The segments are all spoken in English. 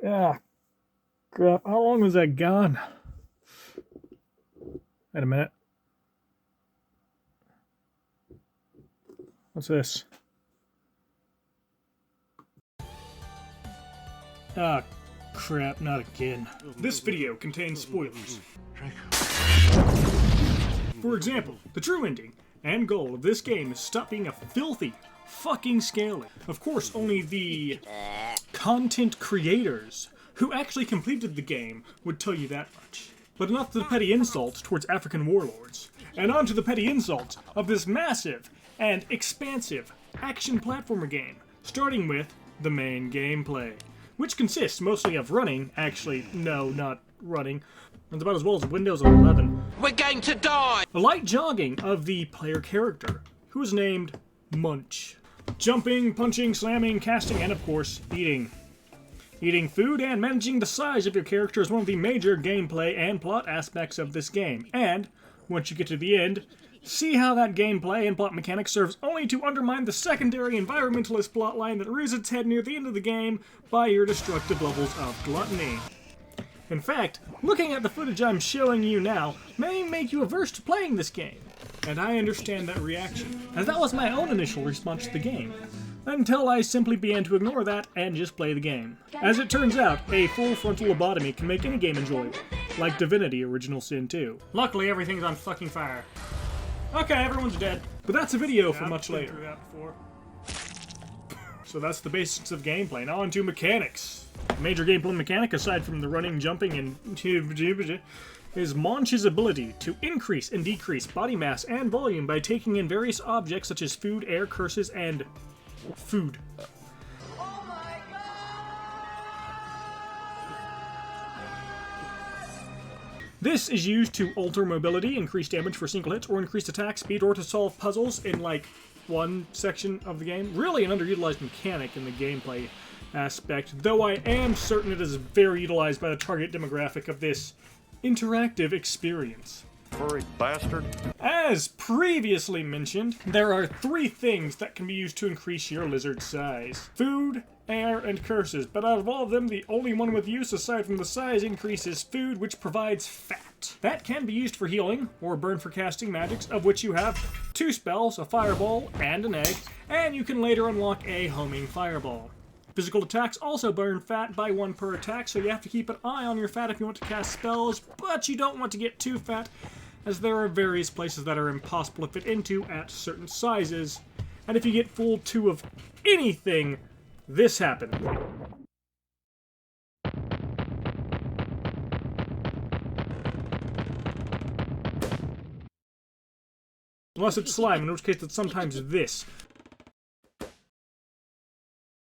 Ah, crap. How long was that gone? Wait a minute. What's this? Ah, crap, not again. This video contains spoilers. For example, the true ending and goal of this game is to stop being a filthy fucking scaling. Of course, only the content creators who actually completed the game would tell you that much. But enough of the petty insults towards African warlords, and on to the petty insults of this massive and expansive action platformer game, starting with the main gameplay, which consists mostly of running, actually, no, not running, it's about as well as Windows 11. We're going to die! A light jogging of the player character, who is named Munch. Jumping, punching, slamming, casting, and of course, eating. Eating food and managing the size of your character is one of the major gameplay and plot aspects of this game. And, once you get to the end, see how that gameplay and plot mechanic serves only to undermine the secondary environmentalist plotline that rears its head near the end of the game by your destructive levels of gluttony. In fact, looking at the footage I'm showing you now may make you averse to playing this game. And I understand that reaction, as that was my own initial response to the game, until I simply began to ignore that and just play the game. As it turns out, a full frontal lobotomy can make any game enjoyable, like Divinity Original Sin 2. Luckily, everything's on fucking fire. Okay, everyone's dead. But that's a video for much later. So that's the basics of gameplay. Now on to mechanics. Major gameplay mechanic, aside from the running, jumping, and is Munch's ability to increase and decrease body mass and volume by taking in various objects such as food, air, curses, and food. Oh my God! This is used to alter mobility, increase damage for single hits, or increase attack speed, or to solve puzzles in, like, one section of the game. Really an underutilized mechanic in the gameplay aspect, though I am certain it is very utilized by the target demographic of this interactive experience. Furry bastard. As previously mentioned, there are 3 things that can be used to increase your lizard size. Food, air, and curses, but out of all of them, the only one with use aside from the size increase is food, which provides fat. That can be used for healing, or burn for casting magics, of which you have 2 spells, a fireball, and an egg, and you can later unlock a homing fireball. Physical attacks also burn fat by 1 per attack, so you have to keep an eye on your fat if you want to cast spells, but you don't want to get too fat, as there are various places that are impossible to fit into at certain sizes, and if you get full 2 of anything, this happened. Unless it's slime, in which case it's sometimes this.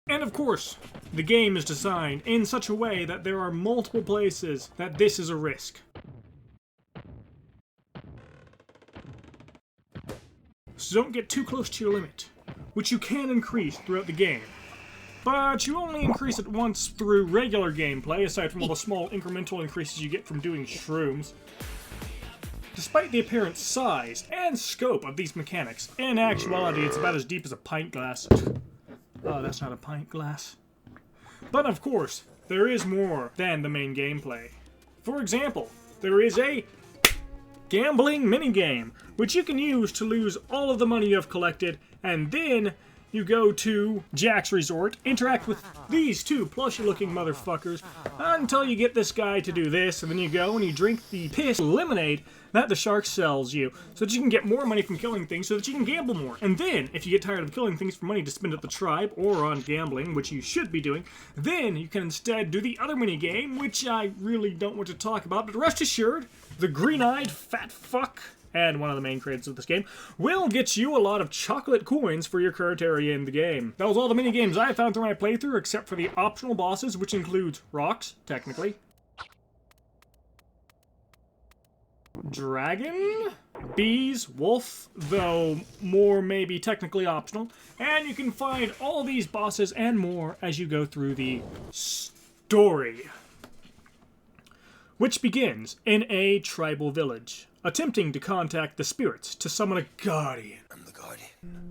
And of course, the game is designed in such a way that there are multiple places that this is a risk. So don't get too close to your limit, which you can increase throughout the game. But you only increase it once through regular gameplay, aside from all the small incremental increases you get from doing shrooms. Despite the apparent size and scope of these mechanics, in actuality it's about as deep as a pint glass. Oh, that's not a pint glass. But of course, there is more than the main gameplay. For example, there is a gambling minigame, which you can use to lose all of the money you have collected, and then you go to Jack's Resort, interact with these 2 plushy-looking motherfuckers until you get this guy to do this, and then you go and you drink the piss lemonade that the shark sells you, so that you can get more money from killing things, so that you can gamble more. And then, if you get tired of killing things for money to spend at the tribe, or on gambling, which you should be doing, then you can instead do the other minigame, which I really don't want to talk about, but rest assured, the green-eyed fat fuck, and one of the main creators of this game, will get you a lot of chocolate coins for your current area in the game. That was all the minigames I found through my playthrough, except for the optional bosses, which includes rocks, technically, dragon, bees, wolf, though more may be technically optional, and you can find all these bosses and more as you go through the story, which begins in a tribal village, attempting to contact the spirits to summon a guardian. I'm the guardian.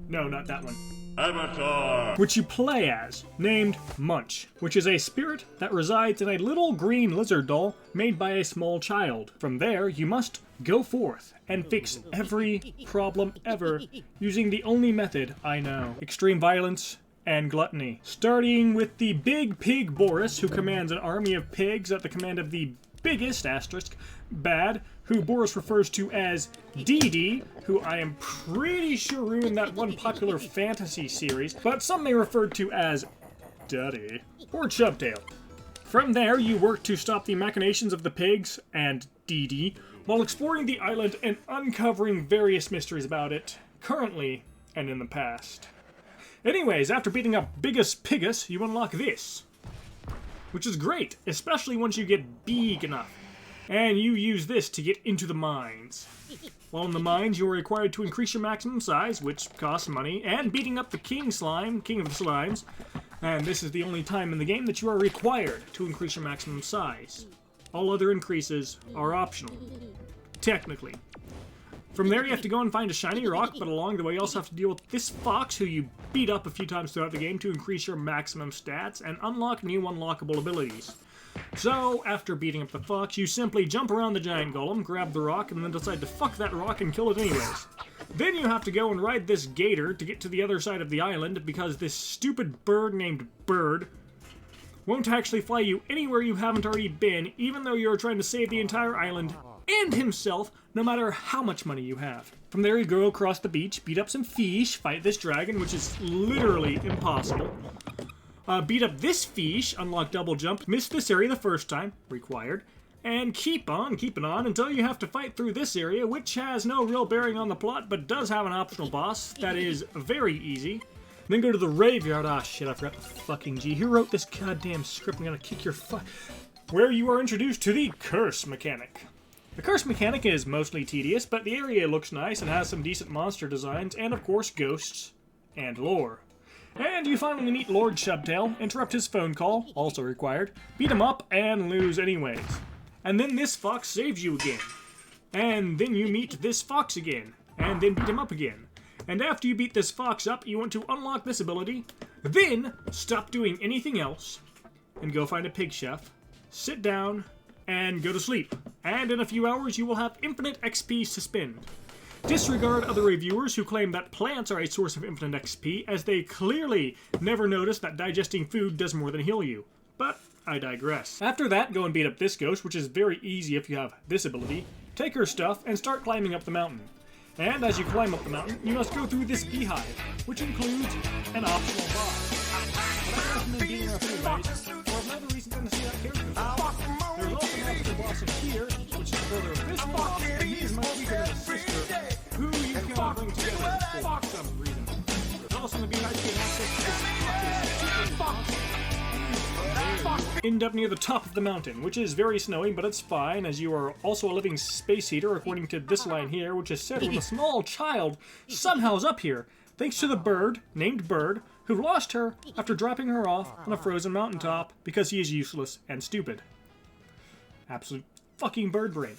No, not that one. Avatar! which you play as, named Munch, which is a spirit that resides in a little green lizard doll made by a small child. From there, you must go forth and fix every problem ever using the only method I know: extreme violence and gluttony. Starting with the big pig Boris, who commands an army of pigs at the command of the biggest asterisk bad, who Boris refers to as Dee Dee, who I am pretty sure ruined that one popular fantasy series, but some may refer to as Daddy, or Chubtail. From there, you work to stop the machinations of the pigs and Dee Dee, while exploring the island and uncovering various mysteries about it, currently and in the past. Anyways, after beating up Biggest Pigus, you unlock this, which is great, especially once you get big enough. And you use this to get into the mines. While in the mines, you are required to increase your maximum size, which costs money, and beating up the king of the slimes. And this is the only time in the game that you are required to increase your maximum size. All other increases are optional, technically. From there, you have to go and find a shiny rock, but along the way, you also have to deal with this fox, who you beat up a few times throughout the game to increase your maximum stats and unlock new unlockable abilities. So, after beating up the fox, you simply jump around the giant golem, grab the rock, and then decide to fuck that rock and kill it anyways. Then you have to go and ride this gator to get to the other side of the island, because this stupid bird named Bird won't actually fly you anywhere you haven't already been, even though you're trying to save the entire island and himself, no matter how much money you have. From there, you go across the beach, beat up some fish, fight this dragon, which is literally impossible. Beat up this fish, unlock double jump, miss this area the first time, required, and keep on keeping on until you have to fight through this area, which has no real bearing on the plot, but does have an optional boss that is very easy. Then go to the graveyard. Ah, shit, I forgot the fucking G. Who wrote this goddamn script? I'm gonna kick your fuck. Where you are introduced to the curse mechanic. The curse mechanic is mostly tedious, but the area looks nice and has some decent monster designs, and of course ghosts and lore. And you finally meet Lord Chubtail, interrupt his phone call, also required, beat him up, and lose anyways. And then this fox saves you again. And then you meet this fox again, and then beat him up again. And after you beat this fox up, you want to unlock this ability, then stop doing anything else, and go find a pig chef, sit down, and go to sleep. And in a few hours, you will have infinite XP to spend. Disregard other reviewers who claim that plants are a source of infinite XP, as they clearly never noticed that digesting food does more than heal you. But I digress. After that, go and beat up this ghost, which is very easy if you have this ability. Take her stuff and start climbing up the mountain. And as you climb up the mountain, you must go through this beehive, which includes an optional boss. But I recommend being there anyways, for another reason than to see that character. There's also an extra boss in here, which is the brother of this boss, and he is much weaker than his sister, who you cannot bring together for some reason. There's also in the beehive you can access to this boss. End up near the top of the mountain, which is very snowy, but it's fine, as you are also a living space heater, according to this line here, which is said when a small child somehow is up here, thanks to the bird, named Bird, who lost her after dropping her off on a frozen mountaintop because he is useless and stupid. Absolute fucking bird brain.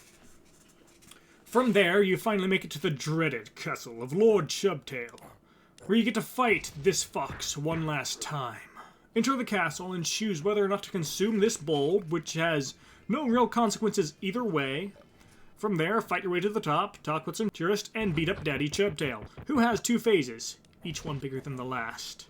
From there, you finally make it to the dreaded castle of Lord Chubtail, where you get to fight this fox one last time. Enter the castle and choose whether or not to consume this bowl, which has no real consequences either way. From there, fight your way to the top, talk with some tourists, and beat up Daddy Chubtail, who has 2 phases, each one bigger than the last.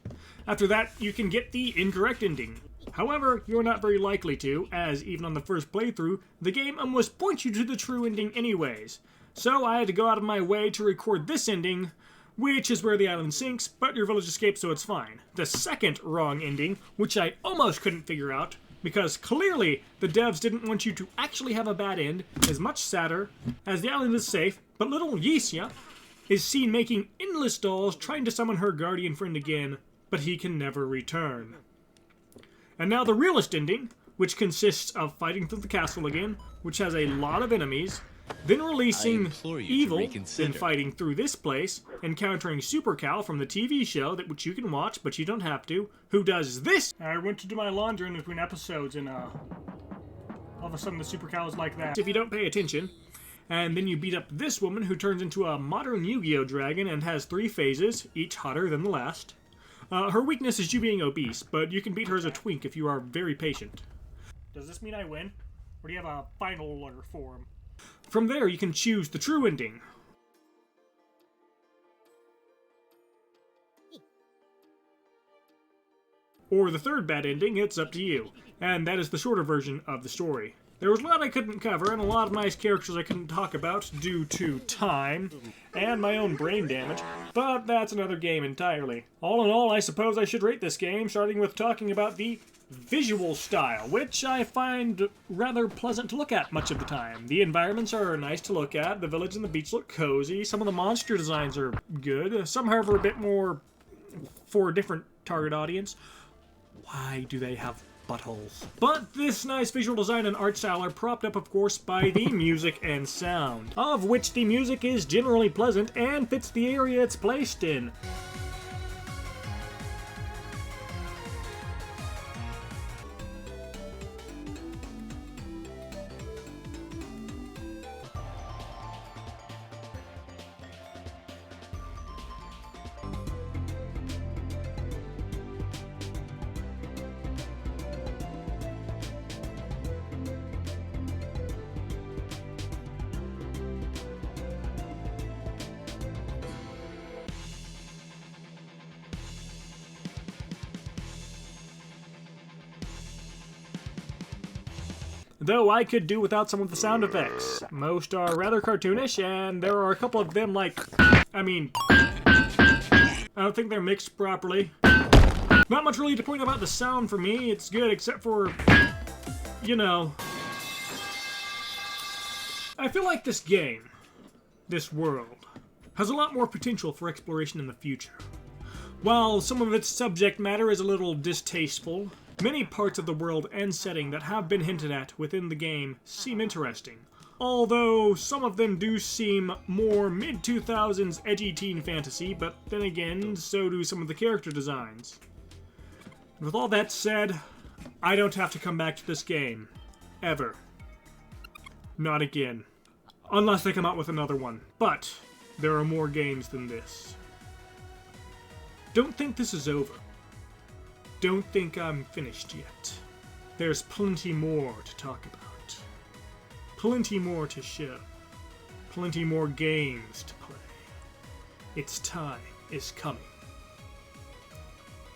After that, you can get the incorrect ending. However, you're not very likely to, as even on the first playthrough, the game almost points you to the true ending anyways. So I had to go out of my way to record this ending, which is where the island sinks, but your village escapes, so it's fine. The second wrong ending, which I almost couldn't figure out, because clearly the devs didn't want you to actually have a bad end, is much sadder, as the island is safe, but little Yisya is seen making endless dolls trying to summon her guardian friend again, but he can never return. And now the realist ending, which consists of fighting through the castle again, which has a lot of enemies, then releasing Evil, then fighting through this place, encountering Super Cal from the TV show, which you can watch, but you don't have to, who does this. I went to do my laundry in between episodes, and all of a sudden the Super Cal is like that. If you don't pay attention, and then you beat up this woman who turns into a modern Yu-Gi-Oh! Dragon and has 3 phases, each hotter than the last. Her weakness is you being obese, but you can beat her as a twink if you are very patient. Does this mean I win? Or do you have a final form? From there, you can choose the true ending. Or the third bad ending, it's up to you. And that is the shorter version of the story. There was a lot I couldn't cover, and a lot of nice characters I couldn't talk about due to time, and my own brain damage, but that's another game entirely. All in all, I suppose I should rate this game, starting with talking about the visual style, which I find rather pleasant to look at much of the time. The environments are nice to look at, the village and the beach look cozy, some of the monster designs are good, some however a bit more for a different target audience. Why do they have buttholes? But this nice visual design and art style are propped up, of course, by the music and sound, of which the music is generally pleasant and fits the area it's placed in. Though I could do without some of the sound effects. Most are rather cartoonish, and there are a couple of them I don't think they're mixed properly. Not much really to point about the sound for me. It's good except for, you know. I feel like this game, this world, has a lot more potential for exploration in the future. While some of its subject matter is a little distasteful, many parts of the world and setting that have been hinted at within the game seem interesting, although some of them do seem more mid-2000s edgy teen fantasy, but then again, so do some of the character designs. With all that said, I don't have to come back to this game. Ever. Not again. Unless they come out with another one. But there are more games than this. Don't think this is over. Don't think I'm finished yet. There's plenty more to talk about. Plenty more to show. Plenty more games to play. Its time is coming.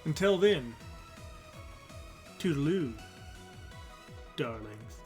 Until then, toodaloo, darlings.